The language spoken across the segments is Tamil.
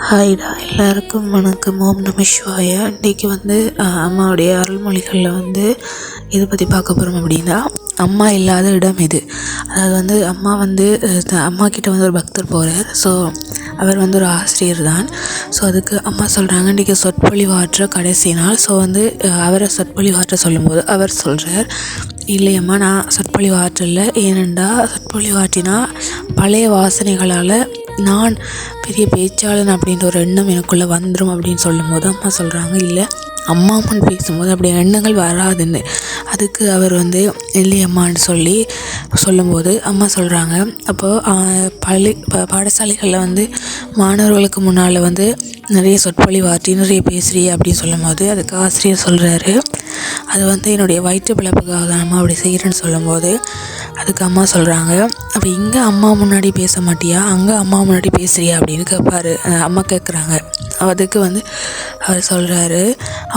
ஹாய்டா, எல்லாருக்கும் வணக்கம். ஓம் நம சிவாய. இன்றைக்கி அம்மாவுடைய அருள்மொழிகளில் இதை பற்றி பார்க்க போகிறோம். அப்படின்னா, அம்மா இல்லாத இடம் இது. அதாவது அம்மா அம்மா கிட்ட ஒரு பக்தர் போகிறார். ஸோ அவர் ஒரு ஆசிரியர் தான். ஸோ அதுக்கு அம்மா சொல்கிறாங்க, இன்றைக்கி சொற்பொழிவாற்ற கடைசி நாள். ஸோ அவரை சொற்பொழிவாற்ற சொல்லும்போது அவர் சொல்கிறார், இல்லையம்மா நான் சொற்பொழிவாற்றல. ஏனெண்டா சொற்பொழிவாற்றினா பழைய வாசனைகளால் நான் பெரிய பேச்சாளன் அப்படின்ற ஒரு எண்ணம் எனக்குள்ளே வந்துடும் அப்படின்னு சொல்லும்போது அம்மா சொல்கிறாங்க, இல்லை அம்மா அம்மன் பேசும்போது அப்படி எண்ணங்கள் வராதுன்னு. அதுக்கு அவர் இல்லையம்மான்னு சொல்லும்போது அம்மா சொல்கிறாங்க, அப்போது பாடசாலைகளில் மாணவர்களுக்கு முன்னால் நிறைய சொற்பொழிவாற்றி நிறைய பேசுகிறீ அப்படின்னு சொல்லும்போது அதுக்கு ஆசிரியர் சொல்கிறாரு, அது என்னுடைய வயிற்று பிழப்புக்காக தான் அம்மா அப்படி செய்கிறேன்னு சொல்லும்போது அதுக்கு அம்மா சொல்கிறாங்க, அப்போ இங்கே அம்மா முன்னாடி பேச மாட்டியா, அங்கே அம்மா முன்னாடி பேசுறியா அப்படின்னு கேட்பாரு. அம்மா கேட்குறாங்க. அதுக்கு அவர் சொல்கிறாரு,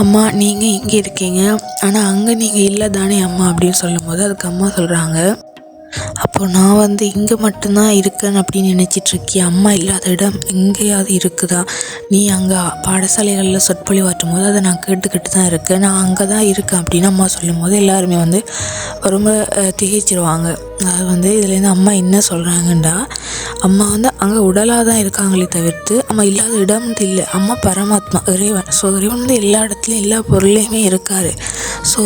அம்மா நீங்கள் இங்கே இருக்கீங்க, ஆனால் அங்கே நீங்கள் இல்லை தானே அம்மா அப்படின்னு சொல்லும்போது அதுக்கு அம்மா சொல்கிறாங்க, அப்போது நான் இங்கே மட்டும்தான் இருக்கேன் அப்படின்னு நினச்சிட்ருக்கிய, அம்மா இல்லாத இடம் எங்கேயாவது இருக்குதா? நீ அங்கே பாடசாலைகளில் சொற்பொழிவாற்றும் போது அதை நான் கேட்டுக்கிட்டு தான் இருக்கேன், நான் அங்கே தான் இருக்கேன் அப்படின்னு அம்மா சொல்லும்போது எல்லாருமே ரொம்ப திகைச்சிருவாங்க. அது இதுலேருந்து அம்மா என்ன சொல்கிறாங்கண்டா, அம்மா அங்கே உடலாக தான் இருக்காங்களே தவிர்த்து அம்மா இல்லாத இடம்னு இல்லை. அம்மா பரமாத்மா, இறைவன். ஸோ இறைவன் எல்லா இடத்துலையும் எல்லா பொருளையுமே இருக்கார். ஸோ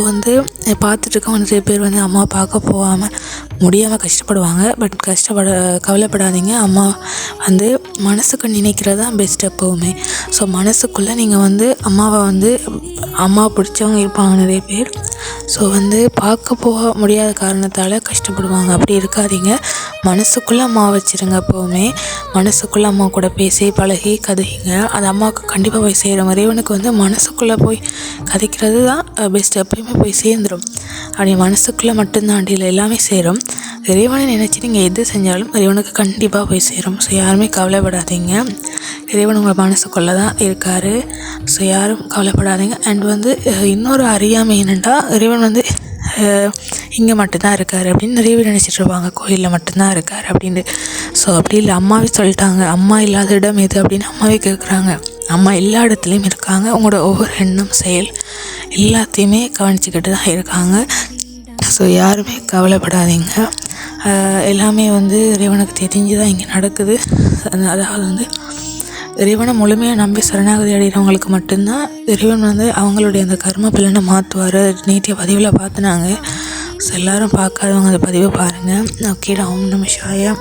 பார்த்துட்ருக்கவங்க நிறைய பேர் அம்மா பார்க்க போகாமல் முடியாமல் கஷ்டப்படுவாங்க. பட் கவலைப்படாதீங்க. அம்மா மனசுக்கு நினைக்கிறது தான் பெஸ்ட் எப்போவுமே. ஸோ மனசுக்குள்ளே நீங்கள் அம்மாவை அம்மா பிடிச்சவங்க இருப்பாங்க நிறைய பேர். ஸோ பார்க்க போக முடியாத காரணத்தால் கஷ்டப்படுவாங்க. அப்படி இருக்காதீங்க. மனசுக்குள்ளே அம்மா வச்சுருங்க. எப்போவுமே மனசுக்குள்ளே அம்மா கூட பேசி பழகி கதைங்க. அது அம்மாவுக்கு கண்டிப்பாக போய் சேரும். இறைவனுக்கு மனசுக்குள்ளே போய் கதைக்கிறது தான் பெஸ்ட். எப்போயுமே போய் சேர்ந்துடும். அப்படி மனசுக்குள்ளே மட்டும்தான் அண்டியில் எல்லாமே சேரும். இறைவனை நினச்சி நீங்கள் எது செஞ்சாலும் இறைவனுக்கு கண்டிப்பாக போய் சேரும். ஸோ யாருமே கவலைப்படாதீங்க. இறைவன் உங்கள் மனசுக்குள்ளே தான் இருக்கார். ஸோ யாரும் கவலைப்படாதீங்க. அண்ட் இன்னொரு அறியாமை என்னென்னா, இறைவன் இங்கே மட்டும்தான் இருக்கார் அப்படின்னு நிறைய பேர் நினச்சிட்ருப்பாங்க, கோயிலில் மட்டும்தான் இருக்கார் அப்படின்னு. ஸோ அப்படி இல்லை. அம்மாவே சொல்லிட்டாங்க, அம்மா இல்லாத இடம் எது அப்படின்னு அம்மாவே கேட்குறாங்க. அம்மா எல்லா இடத்துலையும் இருக்காங்க. உங்களோட ஒவ்வொரு எண்ணம் செயல் எல்லாத்தையுமே கவனிச்சிக்கிட்டு தான் இருக்காங்க. ஸோ யாருமே கவலைப்படாதீங்க. எல்லாமே இறைவனுக்கு தெரிஞ்சு தான் இங்கே நடக்குது. அதாவது இறைவனை முழுமையாக நம்பி சரணாகதி அடைகிறவங்களுக்கு மட்டும்தான் இறைவன் அவங்களுடைய அந்த கர்ம பலனை மாற்றுவார். நேற்றைய பதிவில் பார்த்துனாங்க. ஸோ எல்லோரும் பார்க்காதவங்க அந்த பதிவை பாருங்கள். ஓகேடா. ஓம் நம சிவாய.